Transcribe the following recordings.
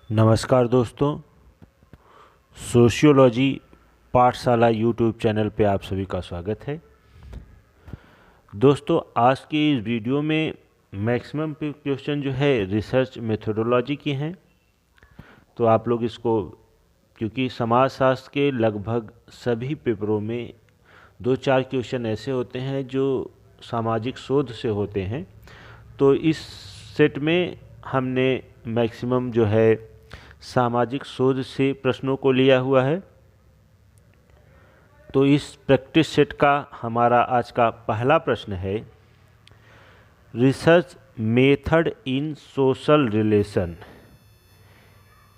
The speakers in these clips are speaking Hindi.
नमस्कार दोस्तों, सोशियोलॉजी पाठशाला यूट्यूब चैनल पे आप सभी का स्वागत है। दोस्तों, आज की इस वीडियो में मैक्सिमम क्वेश्चन जो है रिसर्च मेथोडोलॉजी की हैं। तो आप लोग इसको, क्योंकि समाजशास्त्र के लगभग सभी पेपरों में 2-4 क्वेश्चन ऐसे होते हैं जो सामाजिक शोध से होते हैं, तो इस सेट में हमने मैक्सिमम जो है सामाजिक शोध से प्रश्नों को लिया हुआ है। तो इस प्रैक्टिस सेट का हमारा आज का पहला प्रश्न है, research method in social relation.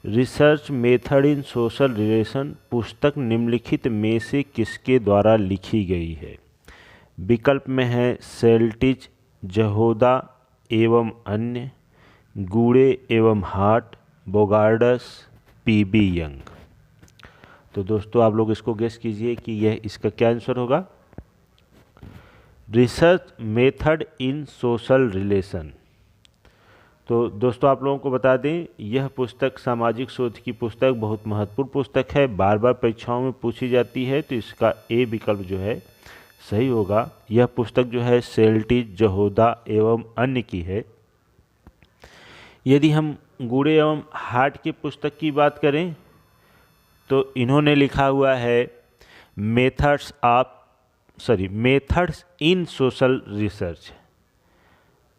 Research method in social relation पुस्तक निम्नलिखित में से किसके द्वारा लिखी गई है? विकल्प में है सेल्टिज, जहोदा एवं अन्य, गूड़े एवं हार्ट, बोगार्डस, पीबी यंग। तो दोस्तों, आप लोग इसको गेस कीजिए कि यह इसका क्या आंसर होगा। Research method in social relation. तो दोस्तों, आप लोगों को बता दें, यह पुस्तक सामाजिक शोध की पुस्तक बहुत महत्वपूर्ण पुस्तक है, बार बार परीक्षाओं में पूछी जाती है। तो इसका ए विकल्प जो है सही होगा। यह पुस्तक जो है सेल्टिज, जहोदा एवं अन्य की है। यदि हम गूड़े एवं हार्ट की पुस्तक की बात करें तो इन्होंने लिखा हुआ है methods in social research.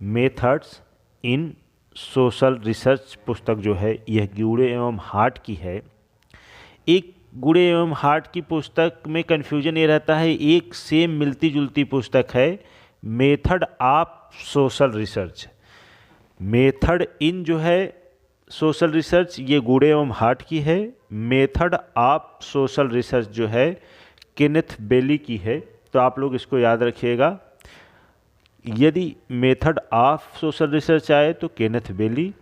Methods in social research पुस्तक जो है यह गूड़े एवं हार्ट की है। एक गूड़े एवं हार्ट की पुस्तक में कन्फ्यूजन ये रहता है, एक सेम मिलती जुलती पुस्तक है, method of social research. Method in जो है सोशल रिसर्च ये गूड़े एवं हार्ट की है। मेथड ऑफ सोशल रिसर्च जो है केनेथ बेली की है। तो आप लोग इसको याद रखिएगा। यदि मेथड ऑफ सोशल रिसर्च आए तो Kenneth Bailey,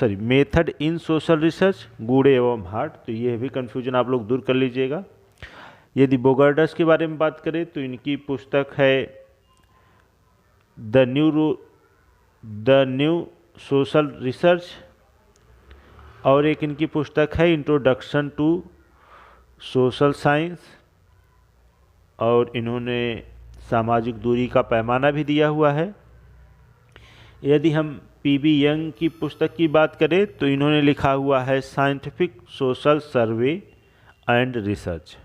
method in social research गूड़े एवं हार्ट। तो ये भी कन्फ्यूजन आप लोग दूर कर लीजिएगा। यदि बोगार्डस के बारे में बात करें तो इनकी पुस्तक है द न्यू सोशल रिसर्च, और एक इनकी पुस्तक है इंट्रोडक्शन टू सोशल साइंस, और इन्होंने सामाजिक दूरी का पैमाना भी दिया हुआ है। यदि हम पीबी यंग की पुस्तक की बात करें तो इन्होंने लिखा हुआ है scientific social survey and research.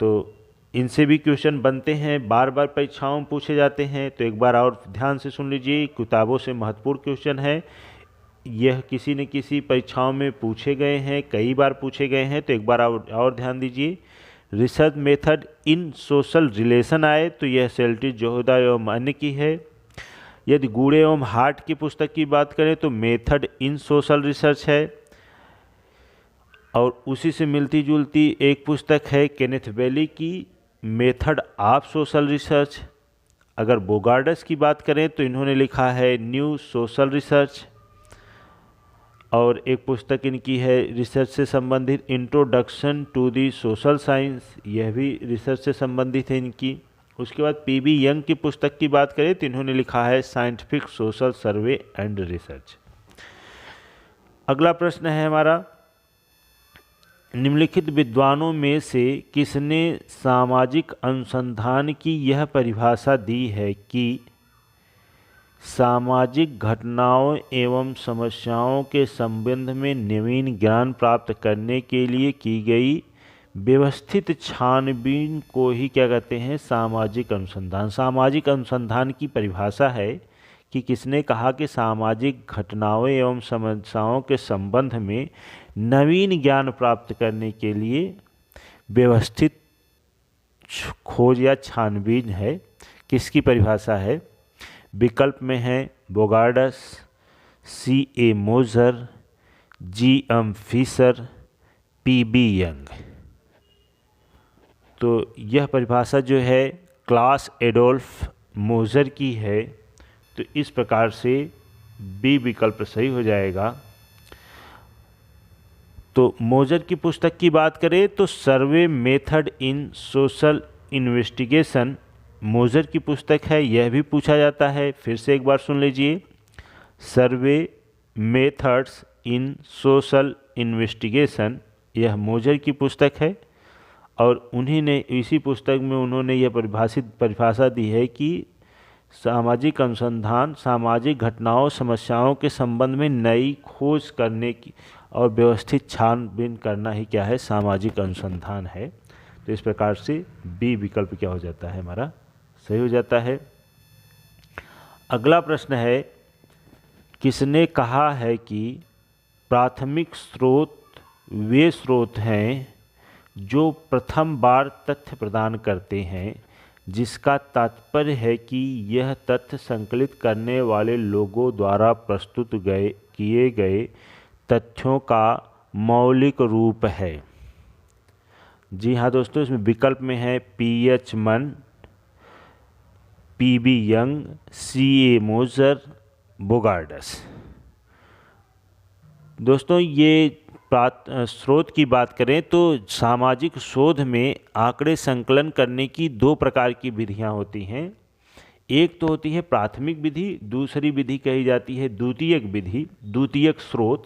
तो इनसे भी क्वेश्चन बनते हैं, बार बार परीक्षाओं में पूछे जाते हैं। तो एक बार और ध्यान से सुन लीजिए, किताबों से महत्वपूर्ण क्वेश्चन है। यह किसी न किसी परीक्षाओं में पूछे गए हैं, कई बार पूछे गए हैं। तो एक बार और ध्यान दीजिए। Research method in social relation आए तो यह सेल्टिज, जोहदा एवं अन्य की है। यदि गूड़े एवं हार्ट की पुस्तक की बात करें तो मेथड इन सोशल रिसर्च है। और उसी से मिलती जुलती एक पुस्तक है केनेथ बेली की मेथड ऑफ सोशल रिसर्च। अगर बोगार्डस की बात करें तो इन्होंने लिखा है न्यू सोशल रिसर्च। और एक पुस्तक इनकी है रिसर्च से संबंधित introduction to the social science, यह भी रिसर्च से संबंधित है इनकी। उसके बाद पीबी यंग की पुस्तक की बात करें तो इन्होंने लिखा है scientific social survey and research. अगला प्रश्न है हमारा, निम्नलिखित विद्वानों में से किसने सामाजिक अनुसंधान की यह परिभाषा दी है कि सामाजिक घटनाओं एवं समस्याओं के संबंध में नवीन ज्ञान प्राप्त करने के लिए की गई व्यवस्थित छानबीन को ही क्या कहते हैं? सामाजिक अनुसंधान। सामाजिक अनुसंधान की परिभाषा है कि किसने कहा कि सामाजिक घटनाओं एवं समस्याओं के संबंध में नवीन ज्ञान प्राप्त करने के लिए व्यवस्थित खोज या छानबीन है, किसकी परिभाषा है? विकल्प में है Bogardus, C.A. Moser, G.M. Fisher, P.B. Young. तो यह परिभाषा जो है क्लास एडोल्फ मोजर की है। तो इस प्रकार से बी विकल्प सही हो जाएगा। तो मोजर की पुस्तक की बात करें तो survey method in social investigation मोजर की पुस्तक है, यह भी पूछा जाता है। फिर से एक बार सुन लीजिए, सर्वे मेथड्स इन सोशल इन्वेस्टिगेशन, यह मोजर की पुस्तक है और उन्हीं ने इसी पुस्तक में उन्होंने यह परिभाषा दी है कि सामाजिक अनुसंधान सामाजिक घटनाओं समस्याओं के संबंध में नई खोज करने की और व्यवस्थित छानबीन करना ही क्या है, सामाजिक अनुसंधान है। तो इस प्रकार से बी विकल्प क्या हो जाता है, हमारा सही हो जाता है। अगला प्रश्न है, किसने कहा है कि प्राथमिक स्रोत वे स्रोत हैं जो प्रथम बार तथ्य प्रदान करते हैं, जिसका तात्पर्य है कि यह तथ्य संकलित करने वाले लोगों द्वारा प्रस्तुत किए गए तथ्यों का मौलिक रूप है। जी हाँ दोस्तों, इसमें विकल्प में है पीएच मन, पीबी यंग, सीए मोजर, बोगार्डस। दोस्तों ये स्रोत की बात करें तो सामाजिक शोध में आंकड़े संकलन करने की दो प्रकार की विधियां होती हैं। एक तो होती है प्राथमिक विधि, दूसरी विधि कही जाती है द्वितीयक विधि, द्वितीयक स्रोत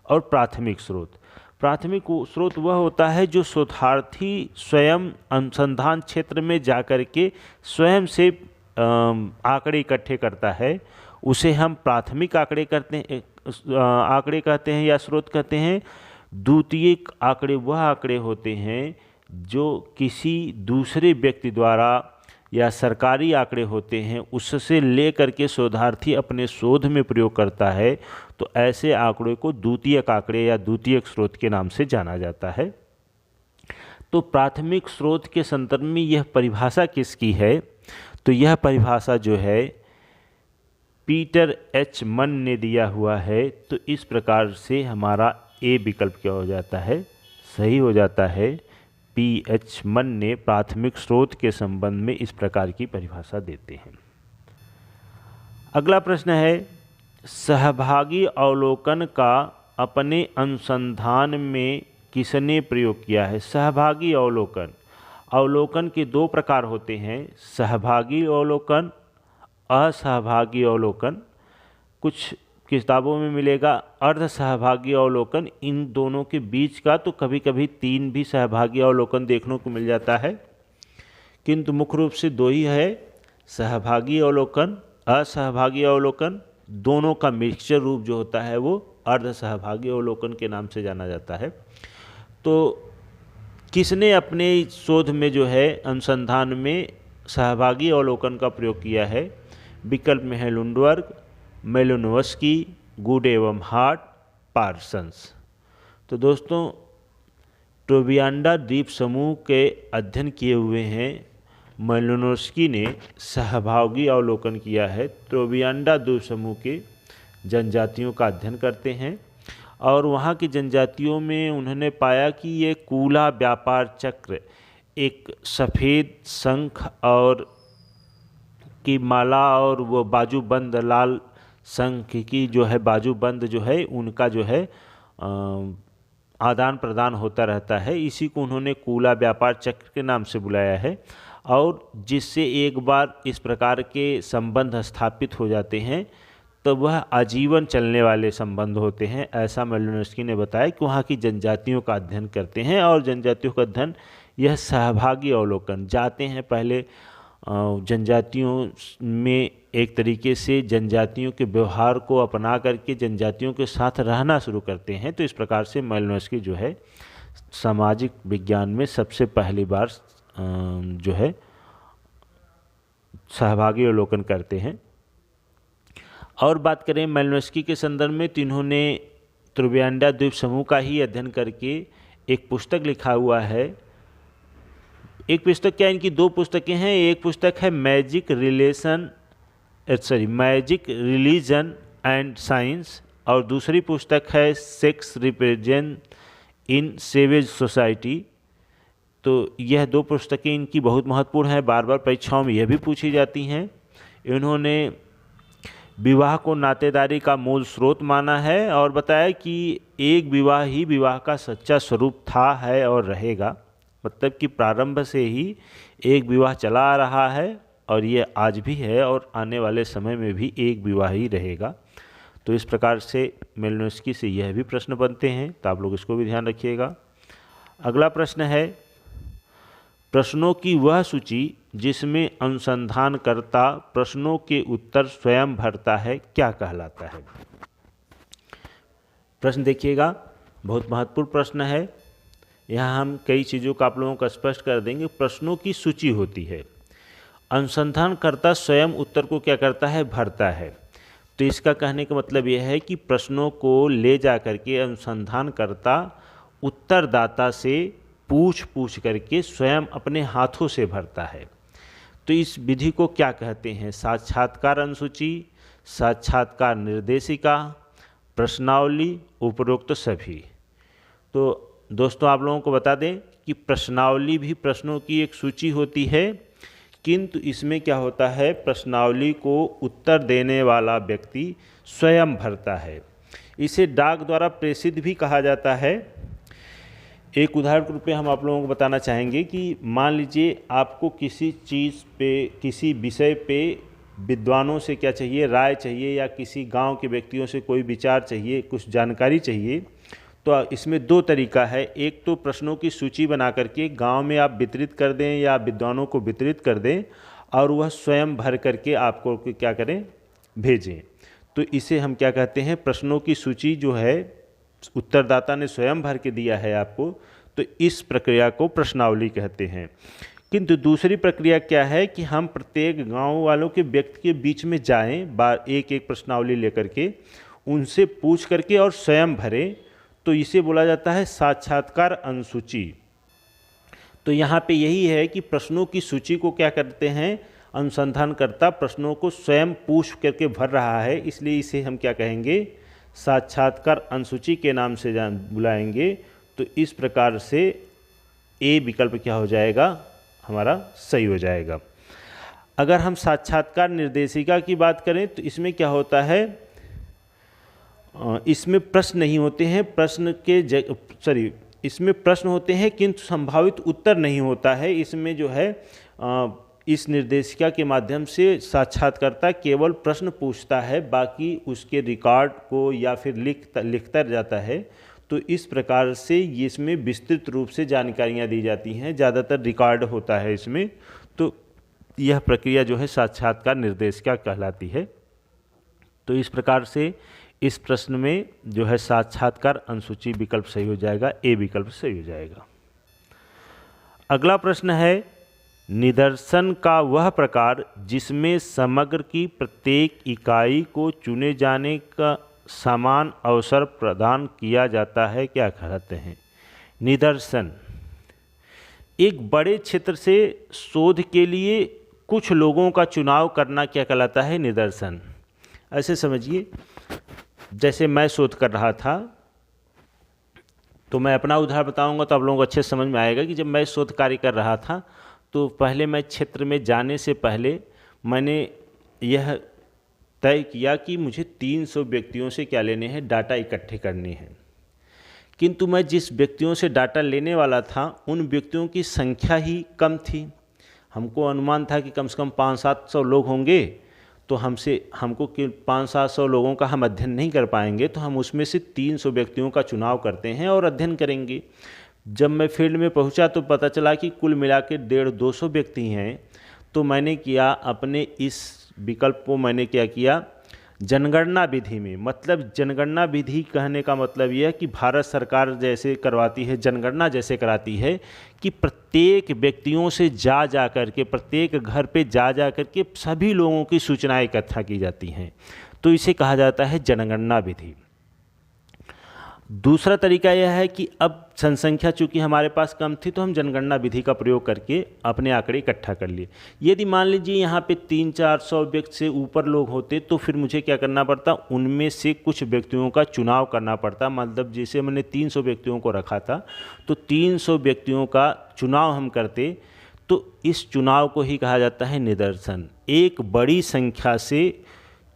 और प्राथमिक स्रोत। प्राथमिक स्रोत वह होता है जो शोधार्थी स्वयं अनुसंधान क्षेत्र में जाकर के स्वयं से आंकड़े इकट्ठे करता है, उसे हम प्राथमिक आंकड़े कहते हैं या स्रोत कहते हैं। द्वितीयक आंकड़े वह आंकड़े होते हैं जो किसी दूसरे व्यक्ति द्वारा या सरकारी आंकड़े होते हैं, उससे लेकर के शोधार्थी अपने शोध में प्रयोग करता है, तो ऐसे आंकड़ों को द्वितीयक आंकड़े या द्वितीयक स्रोत के नाम से जाना जाता है। तो प्राथमिक स्रोत के संदर्भ में यह परिभाषा किसकी है, तो यह परिभाषा जो है पीटर एच मन ने दिया हुआ है। तो इस प्रकार से हमारा ए विकल्प क्या हो जाता है, सही हो जाता है। पी एच मन ने प्राथमिक स्रोत के संबंध में इस प्रकार की परिभाषा देते हैं। अगला प्रश्न है, सहभागी अवलोकन का अपने अनुसंधान में किसने प्रयोग किया है। सहभागी अवलोकन के दो प्रकार होते हैं, सहभागी अवलोकन, असहभागी अवलोकन। कुछ किताबों में मिलेगा अर्ध सहभागी अवलोकन। इन दोनों के बीच का तो कभी कभी 3 भी सहभागी अवलोकन देखने को मिल जाता है, किंतु मुख्य रूप से 2 ही है, सहभागी अवलोकन, असहभागी अवलोकन। दोनों का मिक्सचर रूप जो होता है वो अर्ध सहभागी अवलोकन के नाम से जाना जाता है। तो किसने अपने शोध में जो है अनुसंधान में सहभागी अवलोकन का प्रयोग किया है। विकल्प में है लुंडबर्ग, मेलिनोव्स्की, गुड एवं हार्ट, पार्सन्स। तो दोस्तों टोबियाडा द्वीप समूह के अध्ययन किए हुए हैं मेलिनोव्स्की ने सहभागी अवलोकन किया है। टोबियाडा द्वीप समूह के जनजातियों का अध्ययन करते हैं और वहाँ की जनजातियों में उन्होंने पाया कि ये कूला व्यापार चक्र, एक सफ़ेद शंख और की माला और वो बाजूबंद लाल शंख की जो है बाजूबंद जो है उनका जो है आदान प्रदान होता रहता है। इसी को उन्होंने कूला व्यापार चक्र के नाम से बुलाया है और जिससे एक बार इस प्रकार के संबंध स्थापित हो जाते हैं तो वह आजीवन चलने वाले संबंध होते हैं। ऐसा मेलिनोव्स्की ने बताया कि वहाँ की जनजातियों का अध्ययन करते हैं और जनजातियों का अध्ययन यह सहभागी अवलोकन जाते हैं। पहले जनजातियों में एक तरीके से जनजातियों के व्यवहार को अपना करके जनजातियों के साथ रहना शुरू करते हैं। तो इस प्रकार से मेलिनोव्स्की जो है सामाजिक विज्ञान में सबसे पहली बार जो है सहभागी अवलोकन करते हैं। और बात करें मेलिनोव्स्की के संदर्भ में तो इन्होंने टोबियाडा द्वीप समूह का ही अध्ययन करके एक पुस्तक लिखा हुआ है। एक पुस्तक क्या, इनकी 2 पुस्तकें हैं। एक पुस्तक है मैजिक रिलीजन एंड साइंस और दूसरी पुस्तक है sex represent in savage society. तो यह 2 पुस्तकें इनकी बहुत महत्वपूर्ण है, बार बार परीक्षाओं में यह भी पूछी जाती हैं। इन्होंने विवाह को नातेदारी का मूल स्रोत माना है और बताया कि एक विवाह ही विवाह का सच्चा स्वरूप था, है और रहेगा। मतलब कि प्रारंभ से ही एक विवाह चला आ रहा है और ये आज भी है और आने वाले समय में भी एक विवाह ही रहेगा। तो इस प्रकार से मेलिनोव्स्की से यह भी प्रश्न बनते हैं, तो आप लोग इसको भी ध्यान रखिएगा। अगला प्रश्न है, प्रश्नों की वह सूची जिसमें अनुसंधानकर्ता प्रश्नों के उत्तर स्वयं भरता है क्या कहलाता है। प्रश्न देखिएगा, बहुत महत्वपूर्ण प्रश्न है। यहाँ हम कई चीज़ों को आप लोगों को स्पष्ट कर देंगे। प्रश्नों की सूची होती है, अनुसंधानकर्ता स्वयं उत्तर को क्या करता है, भरता है। तो इसका कहने का मतलब यह है कि प्रश्नों को ले जा करके अनुसंधानकर्ता उत्तरदाता से पूछ करके स्वयं अपने हाथों से भरता है। तो इस विधि को क्या कहते हैं, साक्षात्कार अनुसूची, साक्षात्कार निर्देशिका, प्रश्नावली, उपरोक्त सभी। तो दोस्तों आप लोगों को बता दें कि प्रश्नावली भी प्रश्नों की एक सूची होती है, किंतु इसमें क्या होता है, प्रश्नावली को उत्तर देने वाला व्यक्ति स्वयं भरता है। इसे डाक द्वारा प्रेषित भी कहा जाता है। एक उदाहरण के रूप में हम आप लोगों को बताना चाहेंगे कि मान लीजिए आपको किसी चीज़ पे, किसी विषय पे विद्वानों से क्या चाहिए, राय चाहिए, या किसी गांव के व्यक्तियों से कोई विचार चाहिए, कुछ जानकारी चाहिए। तो इसमें दो तरीका है। एक तो प्रश्नों की सूची बना करके गांव में आप वितरित कर दें या विद्वानों को वितरित कर दें और वह स्वयं भर करके आपको क्या करें, भेजें। तो इसे हम क्या कहते हैं, प्रश्नों की सूची जो है उत्तरदाता ने स्वयं भर के दिया है आपको, तो इस प्रक्रिया को प्रश्नावली कहते हैं। किंतु दूसरी प्रक्रिया क्या है कि हम प्रत्येक गांव वालों के व्यक्ति के बीच में जाएं, एक एक प्रश्नावली लेकर के उनसे पूछ करके और स्वयं भरें, तो इसे बोला जाता है साक्षात्कार अनुसूची। तो यहाँ पे यही है कि प्रश्नों की सूची को क्या करते हैं, अनुसंधानकर्ता प्रश्नों को स्वयं पूछ करके भर रहा है, इसलिए इसे हम क्या कहेंगे, साक्षात्कार अनुसूची के नाम से बुलाएंगे। तो इस प्रकार से ए विकल्प क्या हो जाएगा, हमारा सही हो जाएगा। अगर हम साक्षात्कार निर्देशिका की बात करें तो इसमें क्या होता है, इसमें प्रश्न नहीं होते हैं, इसमें प्रश्न होते हैं किंतु संभावित उत्तर नहीं होता है। इसमें जो है इस निर्देशिका के माध्यम से साक्षात्कारता केवल प्रश्न पूछता है, बाकी उसके रिकॉर्ड को या फिर लिखता जाता है। तो इस प्रकार से इसमें विस्तृत रूप से जानकारियाँ दी जाती हैं, ज़्यादातर रिकॉर्ड होता है इसमें। तो यह प्रक्रिया जो है साक्षात्कार निर्देशिका कहलाती है। तो इस प्रकार से इस प्रश्न में जो है साक्षात्कार अनुसूची विकल्प सही हो जाएगा, ए विकल्प सही हो जाएगा। अगला प्रश्न है, निदर्शन का वह प्रकार जिसमें समग्र की प्रत्येक इकाई को चुने जाने का समान अवसर प्रदान किया जाता है क्या कहलाते हैं। निदर्शन एक बड़े क्षेत्र से शोध के लिए कुछ लोगों का चुनाव करना क्या कहलाता है, निदर्शन। ऐसे समझिए, जैसे मैं शोध कर रहा था, तो मैं अपना उदाहरण बताऊंगा तो आप लोगों को अच्छे समझ में आएगा कि जब मैं शोध कार्य कर रहा था तो पहले मैं क्षेत्र में जाने से पहले मैंने यह तय किया कि मुझे 300 व्यक्तियों से क्या लेने हैं, डाटा इकट्ठे करने हैं। किंतु मैं जिस व्यक्तियों से डाटा लेने वाला था उन व्यक्तियों की संख्या ही कम थी। हमको अनुमान था कि कम से कम 500-700 लोग होंगे, तो हमको 500-700 लोगों का हम अध्ययन नहीं कर पाएंगे, तो हम उसमें से 300 व्यक्तियों का चुनाव करते हैं और अध्ययन करेंगे। जब मैं फील्ड में पहुंचा तो पता चला कि कुल मिला के 150-200 व्यक्ति हैं। तो मैंने किया, अपने इस विकल्प को मैंने क्या किया, जनगणना विधि में, मतलब जनगणना विधि कहने का मतलब यह है कि भारत सरकार जैसे करवाती है, जनगणना जैसे कराती है कि प्रत्येक व्यक्तियों से जा करके, प्रत्येक घर पे जा करके सभी लोगों की सूचनाएं इकट्ठा की जाती हैं। तो इसे कहा जाता है जनगणना विधि। दूसरा तरीका यह है कि अब जनसंख्या चूंकि हमारे पास कम थी तो हम जनगणना विधि का प्रयोग करके अपने आंकड़े इकट्ठा कर लिए। यदि मान लीजिए यहाँ पे 300-400 व्यक्ति से ऊपर लोग होते तो फिर मुझे क्या करना पड़ता, उनमें से कुछ व्यक्तियों का चुनाव करना पड़ता। मतलब जैसे मैंने 300 व्यक्तियों को रखा था तो 300 व्यक्तियों का चुनाव हम करते, तो इस चुनाव को ही कहा जाता है निदर्शन। एक बड़ी संख्या से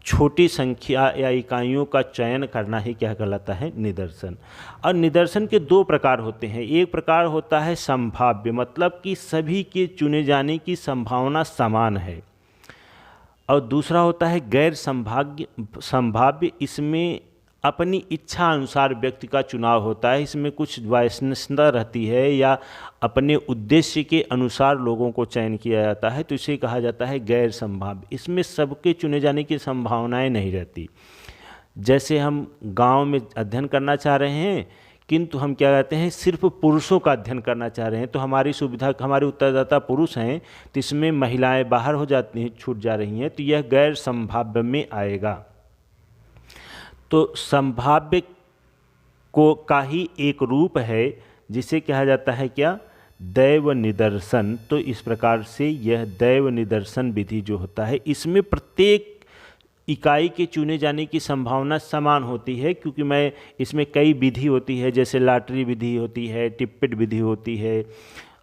छोटी संख्या या इकाइयों का चयन करना ही क्या कहलाता है, निदर्शन। और निदर्शन के दो प्रकार होते हैं। एक प्रकार होता है संभाव्य, मतलब कि सभी के चुने जाने की संभावना समान है। और दूसरा होता है गैर संभाव्य। इसमें अपनी इच्छा अनुसार व्यक्ति का चुनाव होता है, इसमें कुछ वायसनता रहती है या अपने उद्देश्य के अनुसार लोगों को चयन किया जाता है, तो इसे कहा जाता है गैर संभाव्य। इसमें सबके चुने जाने की संभावनाएं नहीं रहती। जैसे हम गांव में अध्ययन करना चाह रहे हैं, किंतु हम क्या कहते हैं सिर्फ पुरुषों का अध्ययन करना चाह रहे हैं, तो हमारी सुविधा, हमारे उत्तरदाता पुरुष हैं, तो इसमें महिलाएं बाहर हो जाती हैं, छूट जा रही हैं, तो यह गैर संभाव्य में आएगा। तो संभाव्य को का ही एक रूप है जिसे कहा जाता है क्या, दैव निदर्शन। तो इस प्रकार से यह दैव निदर्शन विधि जो होता है, इसमें प्रत्येक इकाई के चुने जाने की संभावना समान होती है, क्योंकि मैं इसमें कई विधि होती है, जैसे लॉटरी विधि होती है, टिप्पट विधि होती है,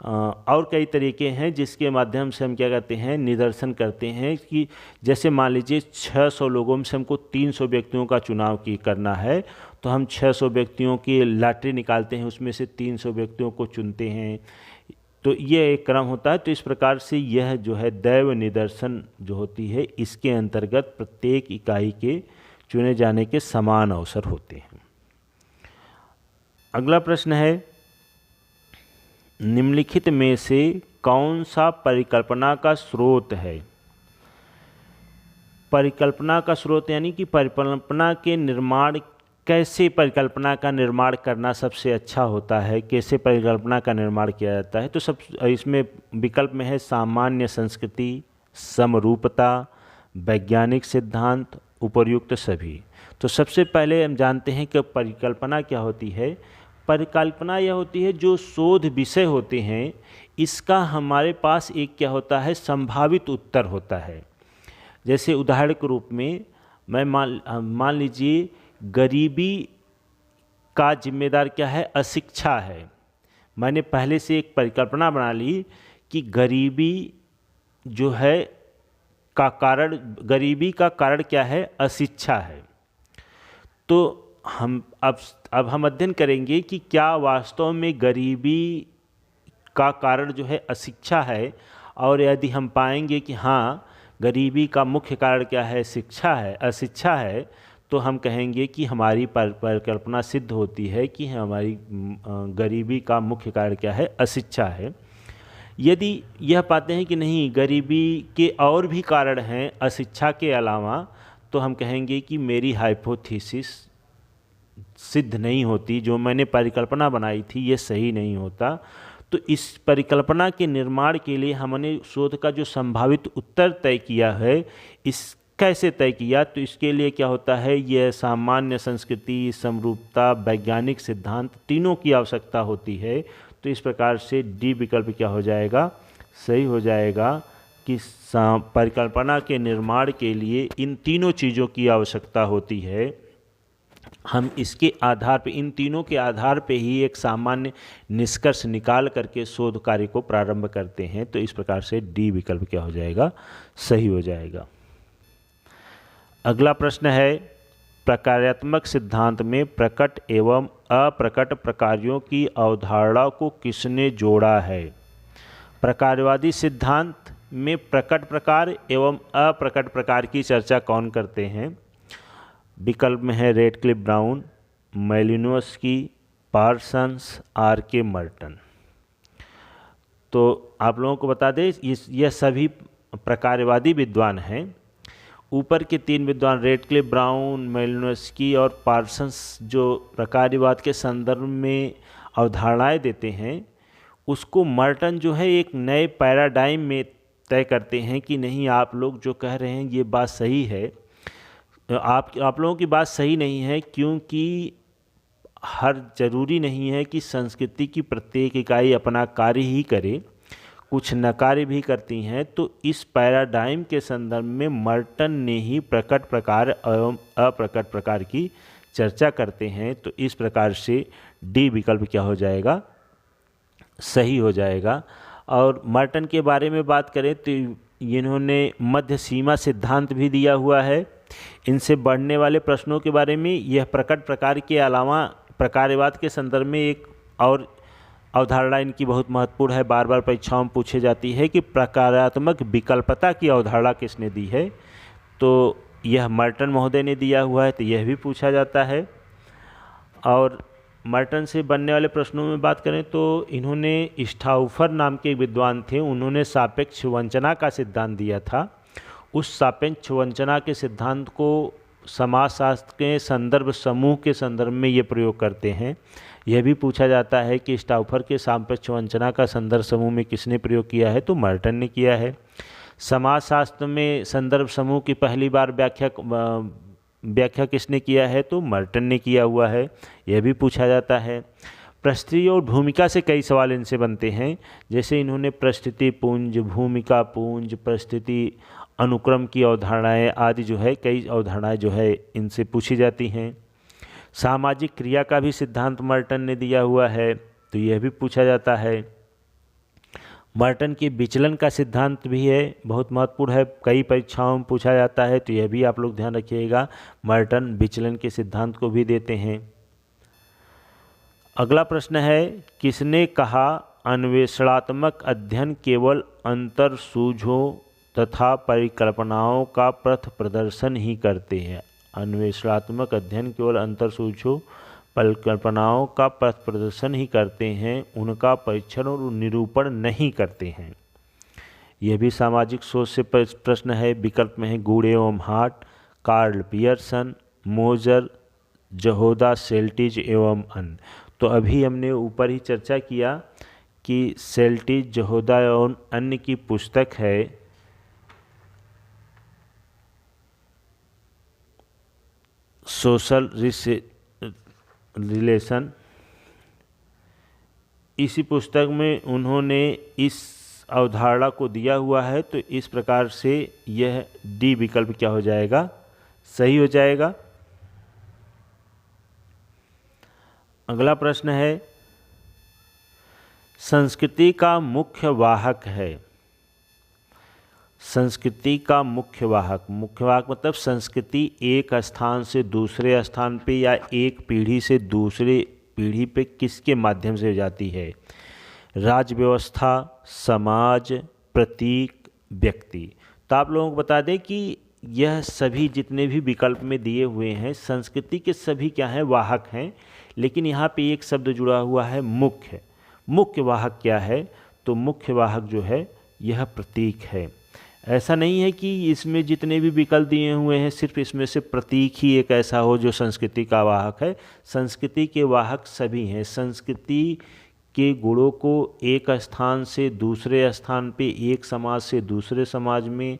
और कई तरीके हैं जिसके माध्यम से हम क्या करते हैं, निदर्शन करते हैं। कि जैसे मान लीजिए 600 लोगों में से हमको 300 व्यक्तियों का चुनाव करना है, तो हम 600 व्यक्तियों की लॉटरी निकालते हैं, उसमें से 300 व्यक्तियों को चुनते हैं, तो ये एक क्रम होता है। तो इस प्रकार से यह जो है दैव निदर्शन जो होती है, इसके अंतर्गत प्रत्येक इकाई के चुने जाने के समान अवसर होते हैं। अगला प्रश्न है, निम्नलिखित में से कौन सा परिकल्पना का स्रोत है। परिकल्पना का स्रोत यानी कि परिकल्पना के निर्माण, कैसे परिकल्पना का निर्माण करना सबसे अच्छा होता है, कैसे परिकल्पना का निर्माण किया जाता है। तो सब इसमें विकल्प में है सामान्य संस्कृति, समरूपता, वैज्ञानिक सिद्धांत, उपर्युक्त सभी। तो सबसे पहले हम जानते हैं कि परिकल्पना क्या होती है। परिकल्पना यह होती है जो शोध विषय होते हैं, इसका हमारे पास एक क्या होता है, संभावित उत्तर होता है। जैसे उदाहरण के रूप में मैं मान लीजिए गरीबी का जिम्मेदार क्या है, अशिक्षा है। मैंने पहले से एक परिकल्पना बना ली कि गरीबी जो है का कारण, गरीबी का कारण क्या है, अशिक्षा है। तो हम अब हम अध्ययन करेंगे कि क्या वास्तव में गरीबी का कारण जो है अशिक्षा है, और यदि हम पाएंगे कि हाँ गरीबी का मुख्य कारण क्या है, शिक्षा है, अशिक्षा है, तो हम कहेंगे कि हमारी परिकल्पना सिद्ध होती है कि हमारी गरीबी का मुख्य कारण क्या है, अशिक्षा है। यदि यह पाते हैं कि नहीं गरीबी के और भी कारण हैं अशिक्षा के अलावा, तो हम कहेंगे कि मेरी हाइपोथेसिस सिद्ध नहीं होती, जो मैंने परिकल्पना बनाई थी ये सही नहीं होता। तो इस परिकल्पना के निर्माण के लिए हमने शोध का जो संभावित उत्तर तय किया है, इस कैसे तय किया, तो इसके लिए क्या होता है, यह सामान्य संस्कृति, समरूपता, वैज्ञानिक सिद्धांत, तीनों की आवश्यकता होती है। तो इस प्रकार से डी विकल्प क्या हो जाएगा, सही हो जाएगा कि परिकल्पना के निर्माण के लिए इन तीनों चीज़ों की आवश्यकता होती है। हम इसके आधार पे, इन तीनों के आधार पे ही एक सामान्य निष्कर्ष निकाल करके शोध कार्य को प्रारंभ करते हैं। तो इस प्रकार से डी विकल्प क्या हो जाएगा, सही हो जाएगा। अगला प्रश्न है, प्रकार्यात्मक सिद्धांत में प्रकट एवं अप्रकट प्रकारों की अवधारणा को किसने जोड़ा है। प्रकारवादी सिद्धांत में प्रकट प्रकार एवं अप्रकट प्रकार की चर्चा कौन करते हैं। विकल्प में है Radcliffe Brown, Malinowski, Parsons, R K. Merton. तो आप लोगों को बता दें यह सभी प्रकारवादी विद्वान हैं। ऊपर के तीन विद्वान रेडक्लिफ ब्राउन, मैलिनोव्स्की और पार्सन्स जो प्रकारवाद के संदर्भ में अवधारणाएं देते हैं, उसको मर्टन जो है एक नए पैराडाइम में तय करते हैं कि नहीं आप लोग जो कह रहे हैं ये बात सही है, आप लोगों की बात सही नहीं है, क्योंकि हर जरूरी नहीं है कि संस्कृति की प्रत्येक इकाई अपना कार्य ही करे, कुछ नकार्य भी करती हैं। तो इस पैराडाइम के संदर्भ में मर्टन ने ही प्रकट प्रकार एवं अप्रकट प्रकार की चर्चा करते हैं। तो इस प्रकार से डी विकल्प क्या हो जाएगा, सही हो जाएगा। और मर्टन के बारे में बात करें तो इन्होंने मध्य सीमा सिद्धांत भी दिया हुआ है। इनसे बढ़ने वाले प्रश्नों के बारे में यह प्रकट प्रकार के अलावा प्रकारवाद के संदर्भ में एक और अवधारणा इनकी बहुत महत्वपूर्ण है, बार बार परीक्षाओं में पूछे जाती है कि प्रकारात्मक विकल्पता की अवधारणा किसने दी है। तो यह मर्टन महोदय ने दिया हुआ है, तो यह भी पूछा जाता है। और मर्टन से बनने वाले प्रश्नों में बात करें तो इन्होंने स्टाउफर नाम के विद्वान थे, उन्होंने सापेक्ष वंचना का सिद्धांत दिया था। उस सापेक्ष वंचना के सिद्धांत को समाजशास्त्र के संदर्भ समूह के संदर्भ में ये प्रयोग करते हैं। यह भी पूछा जाता है कि स्टाउफर के सापेक्ष वंचना का संदर्भ समूह में किसने प्रयोग किया है, तो मर्टन ने किया है। समाजशास्त्र में संदर्भ समूह की पहली बार व्याख्या किसने किया है, तो मर्टन ने किया हुआ है, यह भी पूछा जाता है। परिस्थिति और भूमिका से कई सवाल इनसे बनते हैं, जैसे इन्होंने परिस्थिति पुंज, भूमिका पुंज, परिस्थिति अनुक्रम की अवधारणाएं आदि जो है कई अवधारणाएं जो है इनसे पूछी जाती हैं। सामाजिक क्रिया का भी सिद्धांत मर्टन ने दिया हुआ है, तो यह भी पूछा जाता है। मर्टन के विचलन का सिद्धांत भी है, बहुत महत्वपूर्ण है, कई परीक्षाओं में पूछा जाता है, तो यह भी आप लोग ध्यान रखिएगा। मर्टन विचलन के सिद्धांत को भी देते हैं। अगला प्रश्न है, किसने कहा अन्वेषणात्मक अध्ययन केवल अंतर्सूझों तथा परिकल्पनाओं का पथ प्रदर्शन ही करते हैं। अन्वेषणात्मक अध्ययन केवल अंतर्सूझों परिकल्पनाओं का पथ प्रदर्शन ही करते हैं, उनका परीक्षण और निरूपण नहीं करते हैं। यह भी सामाजिक सोच से प्रश्न है। विकल्प में है गूढ़ एवं हार्ट, कार्ल पियर्सन, मोजर, जहोदा, सेल्टिज एवं अन्य। तो अभी हमने ऊपर ही चर्चा किया कि सेल्टिज, जहोदा एवं अन्य की पुस्तक है सोशल रिलेशन। इसी पुस्तक में उन्होंने इस अवधारणा को दिया हुआ है, तो इस प्रकार से यह डी विकल्प क्या हो जाएगा, सही हो जाएगा। अगला प्रश्न है, संस्कृति का मुख्य वाहक है। संस्कृति का मुख्य वाहक मतलब संस्कृति एक स्थान से दूसरे स्थान पे या एक पीढ़ी से दूसरे पीढ़ी पे किसके माध्यम से जाती है। राज्य व्यवस्था, समाज, प्रतीक, व्यक्ति। तो आप लोगों को बता दें कि यह सभी जितने भी विकल्प में दिए हुए हैं संस्कृति के सभी क्या हैं, वाहक हैं, लेकिन यहाँ पे एक शब्द जुड़ा हुआ है मुख्य। मुख्य वाहक क्या है, तो मुख्य वाहक जो है यह प्रतीक है। ऐसा नहीं है कि इसमें जितने भी विकल्प दिए हुए हैं सिर्फ इसमें से प्रतीक ही एक ऐसा हो जो संस्कृति का वाहक है। संस्कृति के वाहक सभी हैं। संस्कृति के गुणों को एक स्थान से दूसरे स्थान पे, एक समाज से दूसरे समाज में,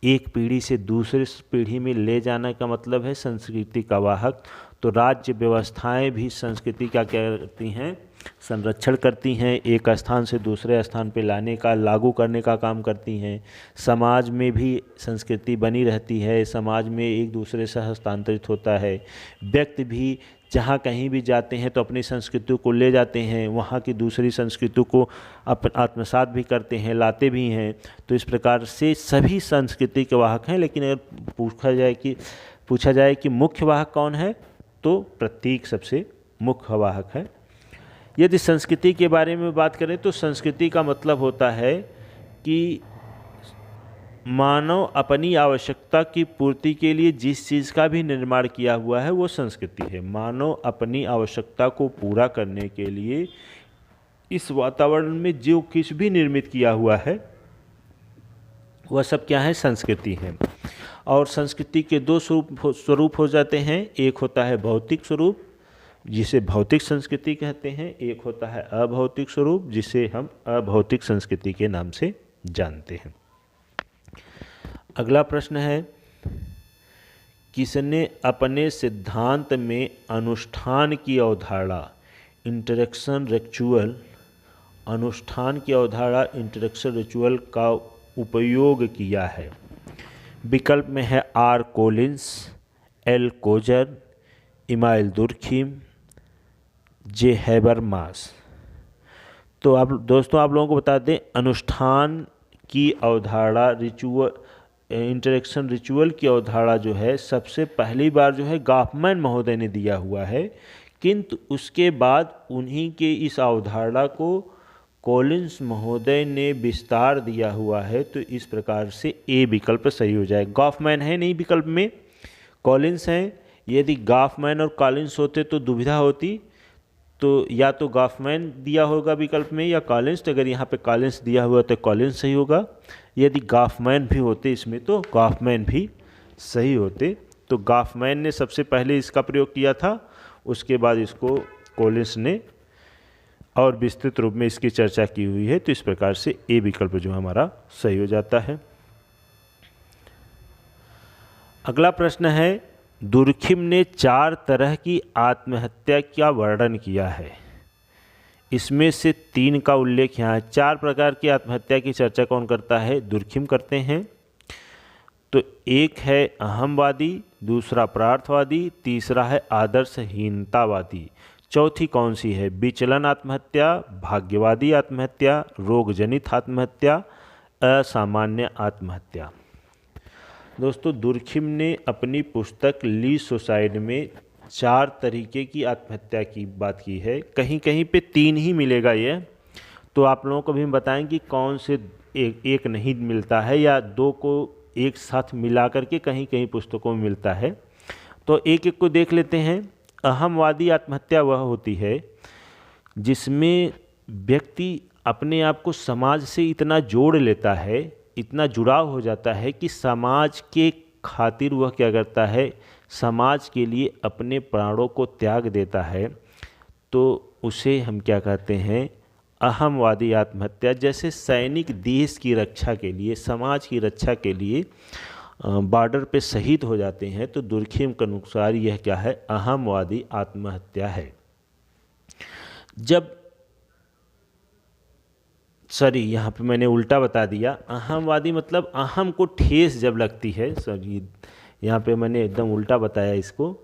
एक पीढ़ी से दूसरे पीढ़ी में ले जाने का मतलब है संस्कृति का वाहक। तो राज्य व्यवस्थाएं भी संस्कृति का क्या करती हैं, संरक्षण करती हैं, एक स्थान से दूसरे स्थान पे लाने का, लागू करने का काम करती हैं। समाज में भी संस्कृति बनी रहती है, समाज में एक दूसरे से हस्तांतरित होता है। व्यक्ति भी जहाँ कहीं भी जाते हैं तो अपनी संस्कृति को ले जाते हैं, वहाँ की दूसरी संस्कृति को आत्मसात भी करते हैं, लाते भी हैं। तो इस प्रकार से सभी संस्कृति के वाहक हैं। लेकिन अगर पूछा जाए कि मुख्य वाहक कौन है, तो प्रतीक सबसे मुख्य वाहक है। यदि संस्कृति के बारे में बात करें तो संस्कृति का मतलब होता है कि मानव अपनी आवश्यकता की पूर्ति के लिए जिस चीज़ का भी निर्माण किया हुआ है वो संस्कृति है। मानव अपनी आवश्यकता को पूरा करने के लिए इस वातावरण में जो कुछ भी निर्मित किया हुआ है वह सब क्या है, संस्कृति है। और संस्कृति के दो स्वरूप हो जाते हैं। एक होता है भौतिक स्वरूप जिसे भौतिक संस्कृति कहते हैं, एक होता है अभौतिक स्वरूप जिसे हम अभौतिक संस्कृति के नाम से जानते हैं। अगला प्रश्न है, किसने अपने सिद्धांत में अनुष्ठान की अवधारणा इंटरेक्शन रिचुअल, अनुष्ठान की अवधारणा इंटरेक्शन रिचुअल का उपयोग किया है। विकल्प में है R Collins, L Coser, Emile Durkheim, J Habermas. तो आप दोस्तों आप लोगों को बता दें, अनुष्ठान की अवधारणा इंटरेक्शन रिचुअल की अवधारणा जो है सबसे पहली बार जो है गॉफमैन महोदय ने दिया हुआ है, किंतु उसके बाद उन्हीं के इस अवधारणा को कॉलिंस महोदय ने विस्तार दिया हुआ है, तो इस प्रकार से ए विकल्प सही हो जाए। गॉफमैन है नहीं विकल्प में, कॉलिंस हैं। यदि गॉफमैन और कॉलिंस होते तो दुविधा होती, तो या तो गॉफमैन दिया होगा विकल्प में या कॉलिंस। तो अगर यहाँ पे कॉलिंस दिया हुआ तो कॉलिंस सही होगा। यदि गॉफमैन भी होते इसमें तो गॉफमैन भी सही होते। तो गॉफमैन ने सबसे पहले इसका प्रयोग किया था, उसके बाद इसको कॉलिंस ने और विस्तृत रूप में इसकी चर्चा की हुई है। तो इस प्रकार से ए विकल्प जो हमारा सही हो जाता है। अगला प्रश्न है, दुर्खिम ने 4 तरह की आत्महत्या का वर्णन किया है, इसमें से 3 का उल्लेख यहाँ है। 4 प्रकार की आत्महत्या की चर्चा कौन करता है? दुर्खिम करते हैं। तो एक है अहमवादी, दूसरा परार्थवादी, तीसरा है आदर्शहीनतावादी। चौथी कौन सी है? विचलन आत्महत्या, भाग्यवादी आत्महत्या, रोगजनित आत्महत्या, असामान्य आत्महत्या। दोस्तों, दुर्खिम ने अपनी पुस्तक ली सुसाइड में 4 तरीके की आत्महत्या की बात की है। कहीं कहीं पे 3 ही मिलेगा ये, तो आप लोगों को भी हम बताएं कि कौन से एक नहीं मिलता है या 2 को एक साथ मिला करके कहीं कहीं पुस्तकों में मिलता है। तो एक एक को देख लेते हैं। अहमवादी आत्महत्या वह होती है जिसमें व्यक्ति अपने आप को समाज से इतना जोड़ लेता है, इतना जुड़ाव हो जाता है कि समाज के खातिर वह क्या करता है, समाज के लिए अपने प्राणों को त्याग देता है। तो उसे हम क्या कहते हैं? अहमवादी आत्महत्या। जैसे सैनिक देश की रक्षा के लिए, समाज की रक्षा के लिए बॉर्डर पे शहीद हो जाते हैं, तो दुर्खिम के अनुसार यह क्या है? अहमवादी आत्महत्या है। यहाँ पे मैंने उल्टा बता दिया। अहमवादी मतलब अहम को ठेस जब लगती है, सॉरी यहाँ पे मैंने एकदम उल्टा बताया इसको।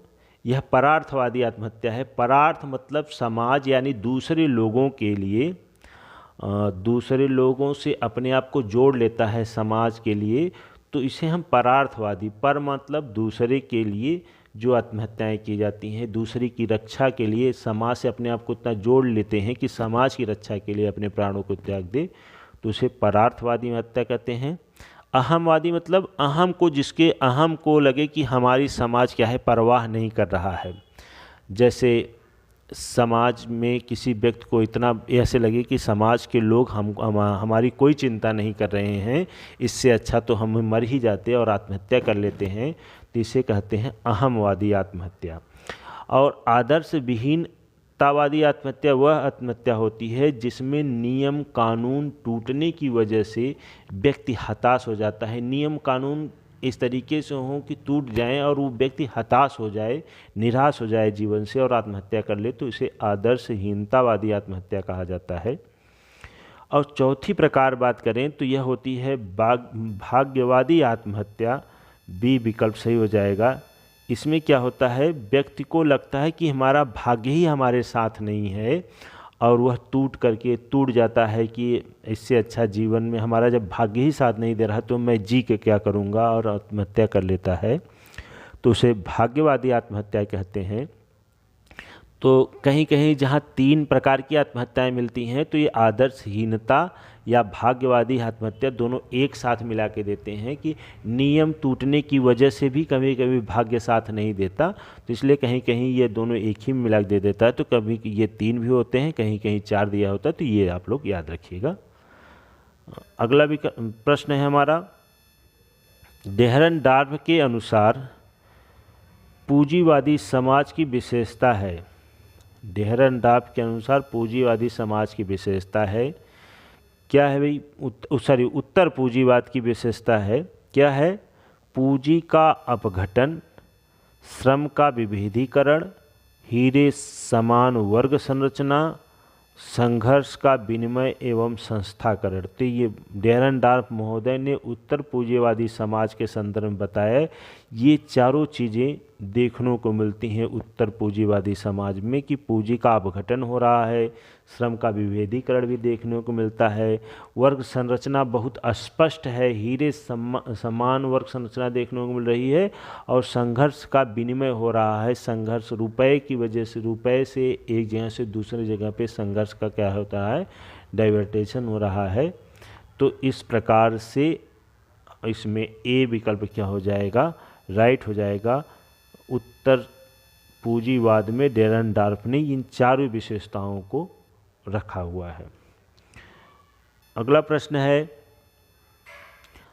यह परार्थवादी आत्महत्या है। परार्थ मतलब समाज यानी दूसरे लोगों के लिए, दूसरे लोगों से अपने आप को जोड़ लेता है समाज के लिए, तो इसे हम परार्थवादी। पर मतलब दूसरे के लिए जो आत्महत्याएं की जाती हैं, दूसरे की रक्षा के लिए समाज से अपने आप को इतना जोड़ लेते हैं कि समाज की रक्षा के लिए अपने प्राणों को त्याग दे, तो उसे परार्थवादी हत्या कहते हैं। अहमवादी मतलब अहम को, जिसके अहम को लगे कि हमारी समाज क्या है, परवाह नहीं कर रहा है। जैसे समाज में किसी व्यक्ति को इतना ऐसे लगे कि समाज के लोग हमारी कोई चिंता नहीं कर रहे हैं, इससे अच्छा तो हम मर ही जाते और आत्महत्या कर लेते हैं, तो इसे कहते हैं अहमवादी आत्महत्या। और आदर्श विहीनतावादी आत्महत्या वह आत्महत्या होती है जिसमें नियम कानून टूटने की वजह से व्यक्ति हताश हो जाता है। नियम कानून इस तरीके से हों कि टूट जाएं और वो व्यक्ति हताश हो जाए, निराश हो जाए जीवन से और आत्महत्या कर ले, तो इसे आदर्शहीनतावादी आत्महत्या कहा जाता है। और चौथी प्रकार बात करें तो यह होती है भाग्यवादी आत्महत्या। बी विकल्प सही हो जाएगा। इसमें क्या होता है, व्यक्ति को लगता है कि हमारा भाग्य ही हमारे साथ नहीं है और वह टूट जाता है कि इससे अच्छा जीवन में हमारा जब भाग्य ही साथ नहीं दे रहा तो मैं जी के क्या करूँगा, और आत्महत्या कर लेता है, तो उसे भाग्यवादी आत्महत्या कहते हैं। तो कहीं कहीं जहाँ 3 प्रकार की आत्महत्याएं मिलती हैं, तो ये आदर्शहीनता या भाग्यवादी आत्महत्या दोनों एक साथ मिला के देते हैं कि नियम टूटने की वजह से भी कभी कभी भाग्य साथ नहीं देता, तो इसलिए कहीं कहीं ये दोनों एक ही मिला दे देता है। तो कभी ये 3 भी होते हैं, कहीं कहीं 4 दिया होता है, तो ये आप लोग याद रखिएगा। अगला भी प्रश्न है हमारा, डेहरनडार्फ के अनुसार पूंजीवादी समाज की विशेषता है। डेहरनडार्फ के अनुसार पूंजीवादी समाज की विशेषता है क्या है भाई? उत्तर पूंजीवाद की विशेषता है क्या है? पूंजी का अपघटन, श्रम का विभेदीकरण, हीरे समान वर्ग संरचना, संघर्ष का विनिमय एवं संस्थाकरण। तो ये डेहरनडार्फ महोदय ने उत्तर पूंजीवादी समाज के संदर्भ में बताया, ये चारों चीज़ें देखने को मिलती हैं उत्तर पूंजीवादी समाज में कि पूंजी का अपघटन हो रहा है, श्रम का विभेदीकरण भी देखने को मिलता है, वर्ग संरचना बहुत स्पष्ट है, हीरे समान वर्ग संरचना देखने को मिल रही है, और संघर्ष का विनिमय हो रहा है। संघर्ष रुपए की वजह से, रुपए से एक जगह से दूसरी जगह पे संघर्ष का क्या होता है, डाइवर्टेशन हो रहा है। तो इस प्रकार से इसमें ए विकल्प क्या हो जाएगा, राइट हो जाएगा। उत्तर पूंजीवाद में डेरेनडार्फ ने इन चारों विशेषताओं को रखा हुआ है। अगला प्रश्न है,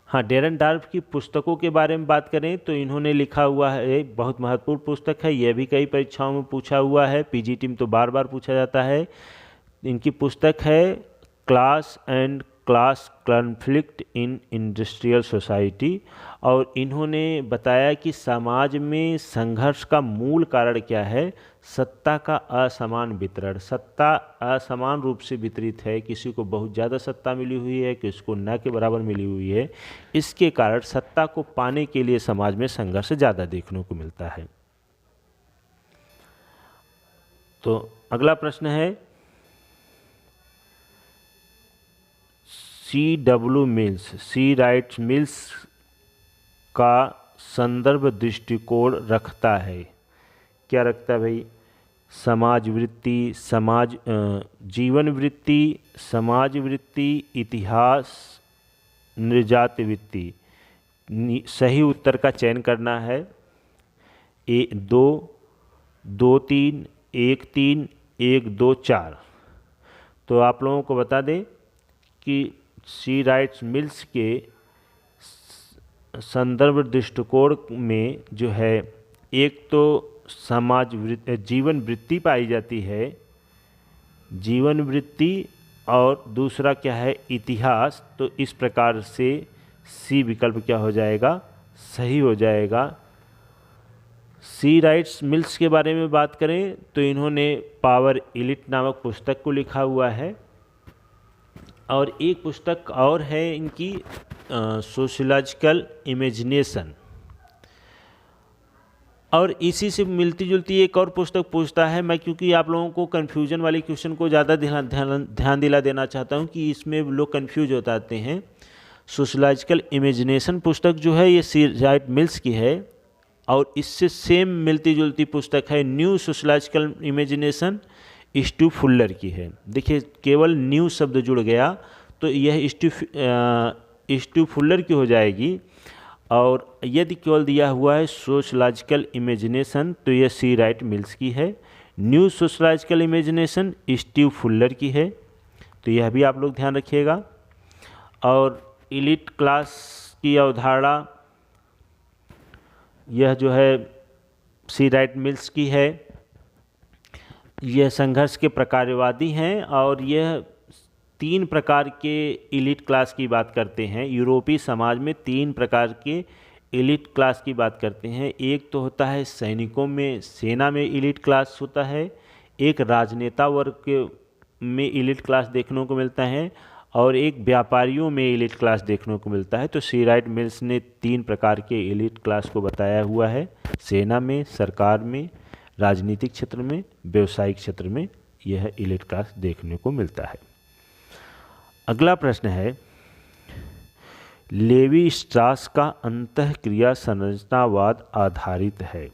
हाँ, डेरेनडार्फ की पुस्तकों के बारे में बात करें तो इन्होंने लिखा हुआ है, बहुत महत्वपूर्ण पुस्तक है, यह भी कई परीक्षाओं में पूछा हुआ है, पीजीटी में तो बार बार पूछा जाता है। इनकी पुस्तक है class and class conflict in industrial society, और इन्होंने बताया कि समाज में संघर्ष का मूल कारण क्या है, सत्ता का असमान वितरण। सत्ता असमान रूप से वितरित है, किसी को बहुत ज़्यादा सत्ता मिली हुई है, किसी को न के बराबर मिली हुई है। इसके कारण सत्ता को पाने के लिए समाज में संघर्ष ज़्यादा देखने को मिलता है। तो अगला प्रश्न है, C.W. मिल्स, सी राइट मिल्स का संदर्भ दृष्टिकोण रखता है, क्या रखता है भाई, समाज वृत्ति, जीवन वृत्ति, समाज वृत्ति, इतिहास, नृजात वृत्ति। सही उत्तर का चयन करना है, 2, 2, 3, 1, 3, 1, 2, 4। तो आप लोगों को बता दें कि सी राइट्स मिल्स के संदर्भ दृष्टिकोण में जो है, एक तो जीवन वृत्ति पाई जाती है, जीवन वृत्ति, और दूसरा क्या है, इतिहास। तो इस प्रकार से सी विकल्प क्या हो जाएगा, सही हो जाएगा। सी राइट्स मिल्स के बारे में बात करें तो इन्होंने पावर इलिट नामक पुस्तक को लिखा हुआ है, और एक पुस्तक और है इनकी, सोशियोलॉजिकल इमेजिनेशन। और इसी से मिलती जुलती एक और पुस्तक पूछता है, मैं क्योंकि आप लोगों को कन्फ्यूजन वाले क्वेश्चन को ज़्यादा ध्यान दिला देना चाहता हूं कि इसमें लोग कन्फ्यूज हो जाते हैं। सोशियोलॉजिकल इमेजिनेशन पुस्तक जो है ये सी राइट मिल्स की है, और इससे सेम मिलती जुलती पुस्तक है new sociological imagination, Steve Fuller की है। देखिए, केवल न्यू शब्द जुड़ गया तो यह स्टीव फुलर की हो जाएगी, और यदि केवल दिया हुआ है सोशलॉजिकल इमेजिनेशन तो यह सी राइट मिल्स की है। New sociological imagination Steve Fuller की है, तो यह भी आप लोग ध्यान रखिएगा। और इलीट क्लास की अवधारणा, यह जो है सी राइट मिल्स की है। यह संघर्ष के प्रकारवादी हैं, और यह 3 प्रकार के इलीट क्लास की बात करते हैं। यूरोपीय समाज में 3 प्रकार के इलीट क्लास की बात करते हैं। एक तो होता है सैनिकों में, सेना में इलीट क्लास होता है, एक राजनेता वर्ग में इलीट क्लास देखने को मिलता है, और एक व्यापारियों में इलीट क्लास देखने को मिलता है। तो सी राइट मिल्स ने 3 प्रकार के इलीट क्लास को बताया हुआ है, सेना में, सरकार में, राजनीतिक क्षेत्र में, व्यवसायिक क्षेत्र में यह इलीट क्लास देखने को मिलता है। अगला प्रश्न है, लेवी स्ट्रास का अंतःक्रिया संरचनावाद आधारित है।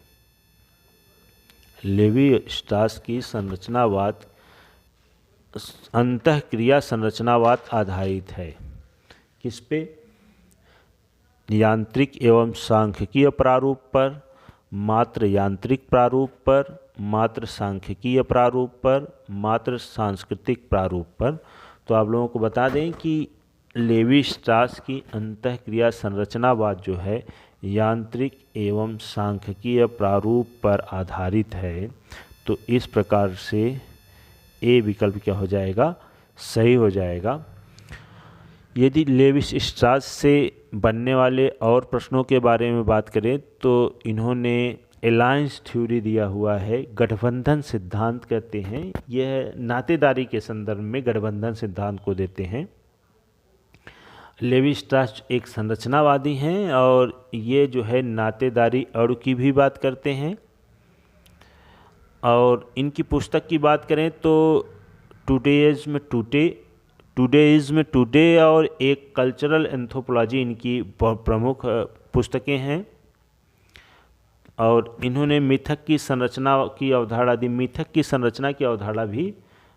लेवी स्ट्रास की संरचनावाद अंतःक्रिया संरचनावाद आधारित है, किस पे, यांत्रिक एवं सांख्यिकीय प्रारूप पर, मात्र यांत्रिक प्रारूप पर, मात्र सांख्यिकीय प्रारूप पर, मात्र सांस्कृतिक प्रारूप पर। तो आप लोगों को बता दें कि लेवी स्ट्रास की अंतःक्रिया संरचनावाद जो है यांत्रिक एवं सांख्यिकीय प्रारूप पर आधारित है। तो इस प्रकार से ए विकल्प क्या हो जाएगा, सही हो जाएगा। यदि लेवी स्ट्रास से बनने वाले और प्रश्नों के बारे में बात करें तो इन्होंने अलायंस थ्योरी दिया हुआ है, गठबंधन सिद्धांत कहते हैं। यह नातेदारी के संदर्भ में गठबंधन सिद्धांत को देते हैं। लेवी स्ट्रास एक संरचनावादी हैं और ये जो है नातेदारी अणु की भी बात करते हैं। और इनकी पुस्तक की बात करें तो टुडेइज्म टुडे और एक कल्चरल एंथ्रोपोलॉजी इनकी प्रमुख पुस्तकें हैं। और इन्होंने मिथक की संरचना की अवधारणा दी, मिथक की संरचना की अवधारणा भी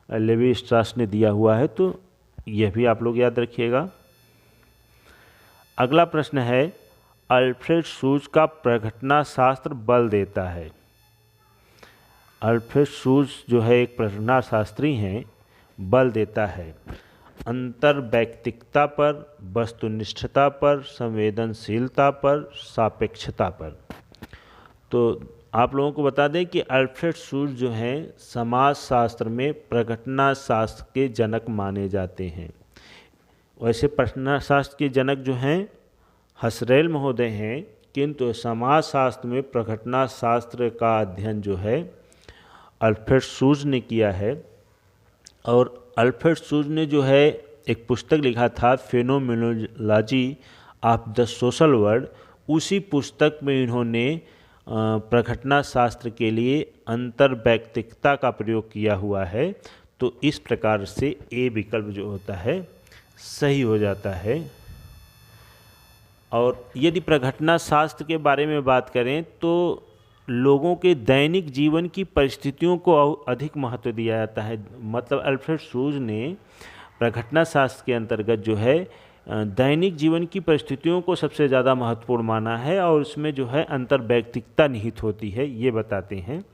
लेवी स्ट्रास ने दिया हुआ है। तो यह भी आप लोग याद रखिएगा। अगला प्रश्न है, अल्फ्रेड सूज का प्रघटना शास्त्र बल देता है। अल्फ्रेड सूज जो है एक प्रघटना शास्त्री हैं, बल देता है अंतर्वैयक्तिकता पर, वस्तुनिष्ठता पर, संवेदनशीलता पर, सापेक्षता पर। तो आप लोगों को बता दें कि अल्फ्रेड सूज जो हैं समाजशास्त्र में प्रघटना शास्त्र के जनक माने जाते हैं। वैसे प्रघटना शास्त्र के जनक जो हैं हसरेल महोदय हैं, किंतु समाजशास्त्र में प्रघटना शास्त्र का अध्ययन जो है अल्फ्रेड सूज ने किया है। और अल्फ्रेड सूज ने जो है एक पुस्तक लिखा था phenomenology of the social world. उसी पुस्तक में इन्होंने प्रघटना शास्त्र के लिए अंतर्वैयक्तिकता का प्रयोग किया हुआ है। तो इस प्रकार से ए विकल्प जो होता है सही हो जाता है। और यदि प्रघटना शास्त्र के बारे में बात करें तो लोगों के दैनिक जीवन की परिस्थितियों को अधिक महत्व दिया जाता है। मतलब अल्फ्रेड सूज ने प्रघटना शास्त्र के अंतर्गत जो है दैनिक जीवन की परिस्थितियों को सबसे ज़्यादा महत्वपूर्ण माना है और उसमें जो है अंतर्वैयक्तिकता निहित होती है, ये बताते हैं।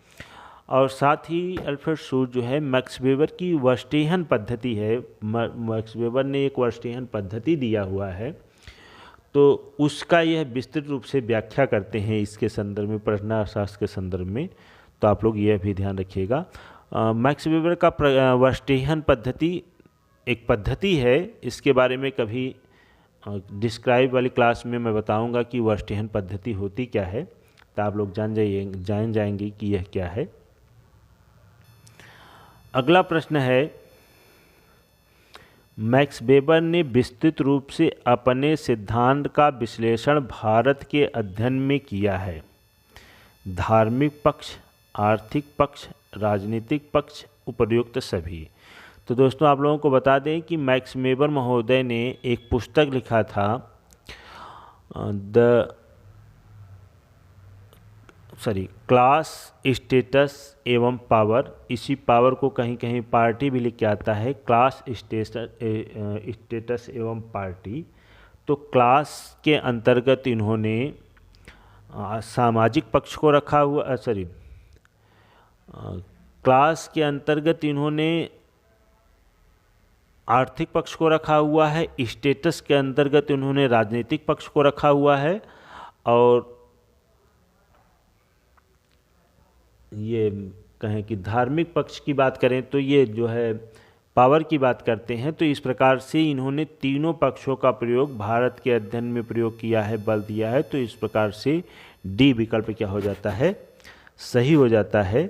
और साथ ही अल्फ्रेड सूज जो है मैक्स वेबर की वर्स्टेहन पद्धति है, मैक्स वेबर ने एक वर्स्टेहन पद्धति दिया हुआ है, तो उसका यह विस्तृत रूप से व्याख्या करते हैं इसके संदर्भ में, प्रघटना शास्त्र के संदर्भ में। तो आप लोग यह भी ध्यान रखिएगा। मैक्स वेबर का वर्स्टेहन पद्धति एक पद्धति है, इसके बारे में कभी डिस्क्राइब वाली क्लास में मैं बताऊंगा कि वर्स्टेहन पद्धति होती क्या है, तो आप लोग जान जाएंगे कि यह क्या है। अगला प्रश्न है, मैक्स वेबर ने विस्तृत रूप से अपने सिद्धांत का विश्लेषण भारत के अध्ययन में किया है। धार्मिक पक्ष, आर्थिक पक्ष, राजनीतिक पक्ष, उपर्युक्त सभी। तो दोस्तों आप लोगों को बता दें कि मैक्स वेबर महोदय ने एक पुस्तक लिखा था क्लास स्टेटस एवं पावर। इसी पावर को कहीं कहीं पार्टी भी लिख के आता है, क्लास स्टेटस एवं पार्टी। तो क्लास के अंतर्गत इन्होंने सामाजिक पक्ष को रखा हुआ, क्लास के अंतर्गत इन्होंने आर्थिक पक्ष को रखा हुआ है, स्टेटस के अंतर्गत इन्होंने राजनीतिक पक्ष को रखा हुआ है, और ये कहें कि धार्मिक पक्ष की बात करें तो ये जो है पावर की बात करते हैं। तो इस प्रकार से इन्होंने तीनों पक्षों का प्रयोग भारत के अध्ययन में प्रयोग किया है, बल दिया है। तो इस प्रकार से डी विकल्प क्या हो जाता है, सही हो जाता है।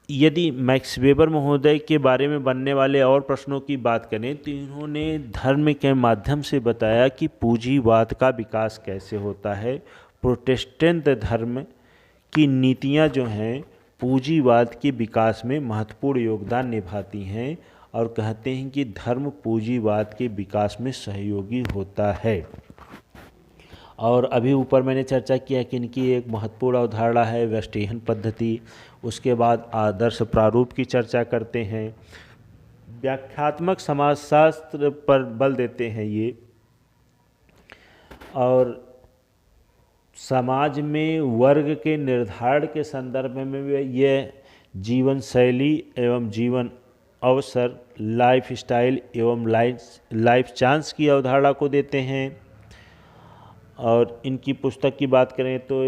यदि मैक्स वेबर महोदय के बारे में बनने वाले और प्रश्नों की बात करें तो इन्होंने धर्म के माध्यम से बताया कि पूंजीवाद का विकास कैसे होता है। प्रोटेस्टेंट धर्म की नीतियां जो हैं पूंजीवाद के विकास में महत्वपूर्ण योगदान निभाती हैं, और कहते हैं कि धर्म पूंजीवाद के विकास में सहयोगी होता है। और अभी ऊपर मैंने चर्चा किया कि इनकी एक महत्वपूर्ण अवधारणा है वर्स्टेहन पद्धति। उसके बाद आदर्श प्रारूप की चर्चा करते हैं, व्याख्यात्मक समाजशास्त्र पर बल देते हैं ये, और समाज में वर्ग के निर्धारण के संदर्भ में यह जीवन शैली एवं जीवन अवसर, लाइफ स्टाइल एवं लाइफ चांस की अवधारणा को देते हैं। और इनकी पुस्तक की बात करें तो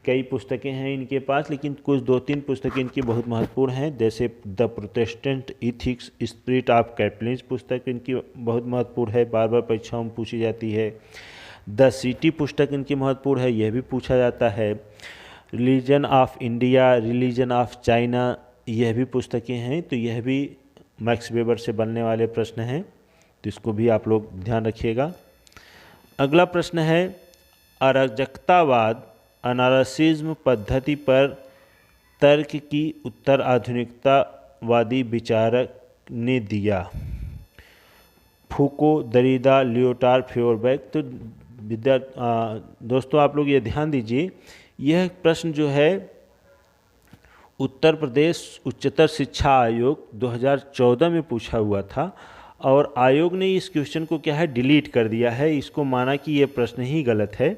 कई पुस्तकें हैं इनके पास, लेकिन कुछ 2-3 पुस्तकें इनकी बहुत महत्वपूर्ण हैं, जैसे the Protestant ethics spirit of capitalism पुस्तक इनकी बहुत महत्वपूर्ण है, बार बार परीक्षाओं में पूछी जाती है। द सिटी पुस्तक इनकी महत्वपूर्ण है, यह भी पूछा जाता है। Religion of India, religion of China, यह भी पुस्तकें हैं। तो यह भी मैक्स वेबर से बनने वाले प्रश्न हैं, तो इसको भी आप लोग ध्यान रखिएगा। अगला प्रश्न है, अराजकतावाद अनारसिज्म पद्धति पर तर्क की उत्तर आधुनिकतावादी विचारक ने दिया। फूको, दरिदा, लियोटार्ड, फ्योरबैक। तो दोस्तों आप लोग ये ध्यान दीजिए, यह प्रश्न जो है उत्तर प्रदेश उच्चतर शिक्षा आयोग 2014 में पूछा हुआ था और आयोग ने इस क्वेश्चन को क्या है डिलीट कर दिया है। इसको माना कि ये प्रश्न ही गलत है,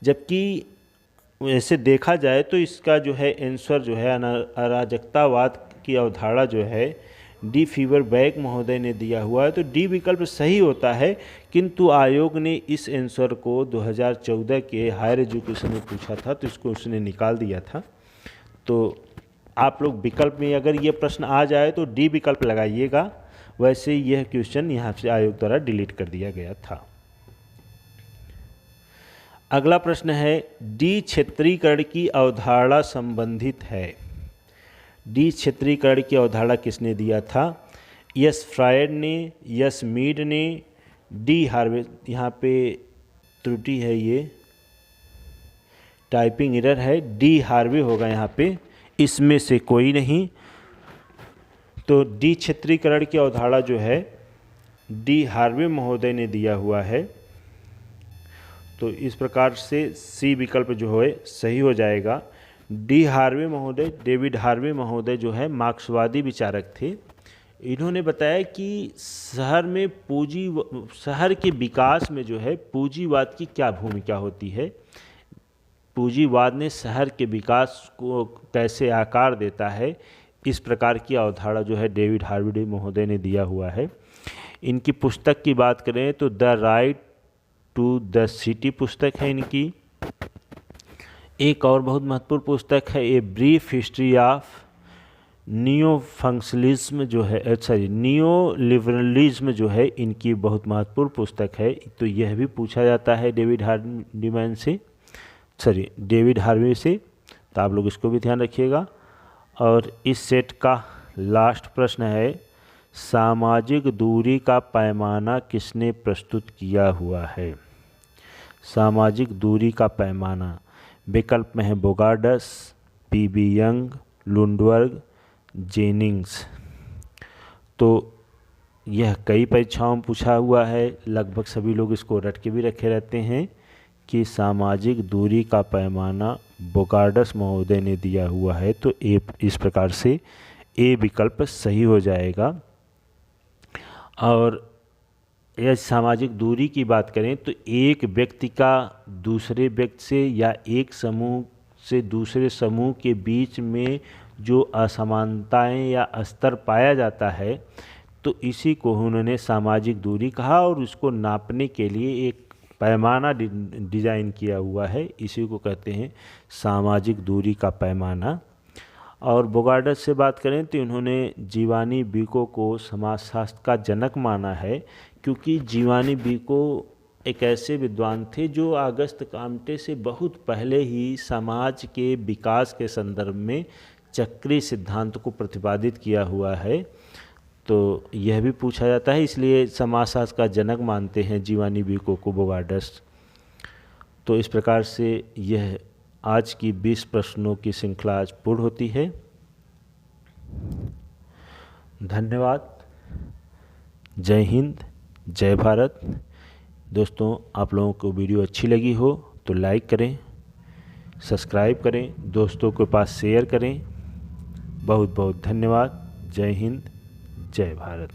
जबकि वैसे देखा जाए तो इसका जो है आंसर जो है अराजकतावाद की अवधारणा जो है डी फीवरबैक महोदय ने दिया हुआ है, तो डी विकल्प सही होता है। किंतु आयोग ने इस आंसर को 2014 के हायर एजुकेशन में पूछा था तो इसको उसने निकाल दिया था। तो आप लोग विकल्प में अगर ये प्रश्न आ जाए तो डी विकल्प लगाइएगा, वैसे यह क्वेश्चन यहाँ से आयोग द्वारा डिलीट कर दिया गया था। अगला प्रश्न है डी क्षेत्रीकरण की अवधारणा संबंधित है। डी क्षेत्रीकरण की अवधारणा किसने दिया था? यस फ्रायड ने, यस मीड ने, डी हार्वे, यहाँ पे त्रुटि है, ये टाइपिंग एरर है, डी हार्वे होगा यहाँ पे, इसमें से कोई नहीं। तो डी क्षेत्रीकरण की अवधारणा जो है डी हार्वे महोदय ने दिया हुआ है, तो इस प्रकार से सी विकल्प जो है सही हो जाएगा। डी हार्वे महोदय, डेविड हार्वे महोदय जो है मार्क्सवादी विचारक थे। इन्होंने बताया कि शहर के विकास में जो है पूंजीवाद की क्या भूमिका होती है, पूंजीवाद ने शहर के विकास को कैसे आकार देता है, इस प्रकार की अवधारणा जो है डेविड हार्वे महोदय ने दिया हुआ है। इनकी पुस्तक की बात करें तो the right to the city पुस्तक है इनकी। एक और बहुत महत्वपूर्ण पुस्तक है a brief history of neo functionalism जो है, नियो लिबरलिज्म जो है, इनकी बहुत महत्वपूर्ण पुस्तक है। तो यह भी पूछा जाता है डेविड हार्वे से, तो आप लोग इसको भी ध्यान रखिएगा। और इस सेट का लास्ट प्रश्न है सामाजिक दूरी का पैमाना किसने प्रस्तुत किया हुआ है? सामाजिक दूरी का पैमाना विकल्प में है Bogardus, P B Young, Lundberg, Jennings. तो यह कई परीक्षाओं में पूछा हुआ है, लगभग सभी लोग इसको रट के भी रखे रहते हैं कि सामाजिक दूरी का पैमाना बोगार्डस महोदय ने दिया हुआ है। तो ए इस प्रकार से ए विकल्प सही हो जाएगा। और यह सामाजिक दूरी की बात करें तो एक व्यक्ति का दूसरे व्यक्ति से या एक समूह से दूसरे समूह के बीच में जो असमानताएं या स्तर पाया जाता है, तो इसी को उन्होंने सामाजिक दूरी कहा और उसको नापने के लिए एक पैमाना डिज़ाइन किया हुआ है, इसी को कहते हैं सामाजिक दूरी का पैमाना। और बोगार्डस से बात करें तो इन्होंने जीवानी बीको को समाजशास्त्र का जनक माना है, क्योंकि जीवानी बीको एक ऐसे विद्वान थे जो अगस्त काम्टे से बहुत पहले ही समाज के विकास के संदर्भ में चक्रीय सिद्धांत को प्रतिपादित किया हुआ है। तो यह भी पूछा जाता है, इसलिए समाजशास्त्र का जनक मानते हैं जीवानी बीको को बोगार्डस। तो इस प्रकार से यह आज की 20 प्रश्नों की श्रृंखला आज पूर्ण होती है। धन्यवाद। जय हिंद, जय भारत। दोस्तों, आप लोगों को वीडियो अच्छी लगी हो तो लाइक करें, सब्सक्राइब करें, दोस्तों के पास शेयर करें। बहुत बहुत धन्यवाद। जय हिंद, जय भारत।